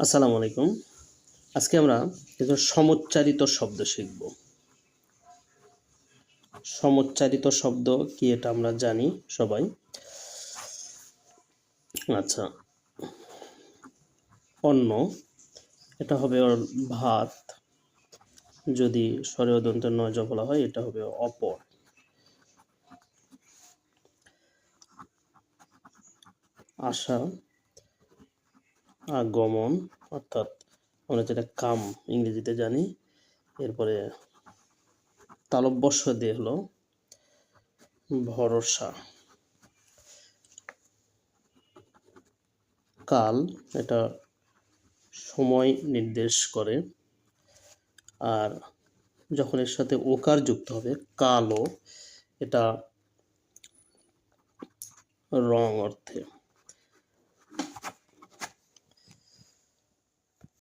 আসসালামু আলাইকুম। আজকে আমরা কিছু সমুচ্চারিত শব্দ শিখব। সমুচ্চারিত শব্দ কি এটা আমরা জানি সবাই। আচ্ছা, অন্ন এটা হবে ওর ভাত, যদি স্বরেয় দন্তের নয় জ বলা হয় এটা হবে অপর। আশা, আগমন অর্থাৎ আমরা যেটা কাম ইংরেজিতে জানি। এরপরে তালব্যস্য দিয়ে হলো ভরসা। কাল এটা সময় নির্দেশ করে, আর যখন এর সাথে ওকার যুক্ত হবে কালো, এটা রং অর্থে।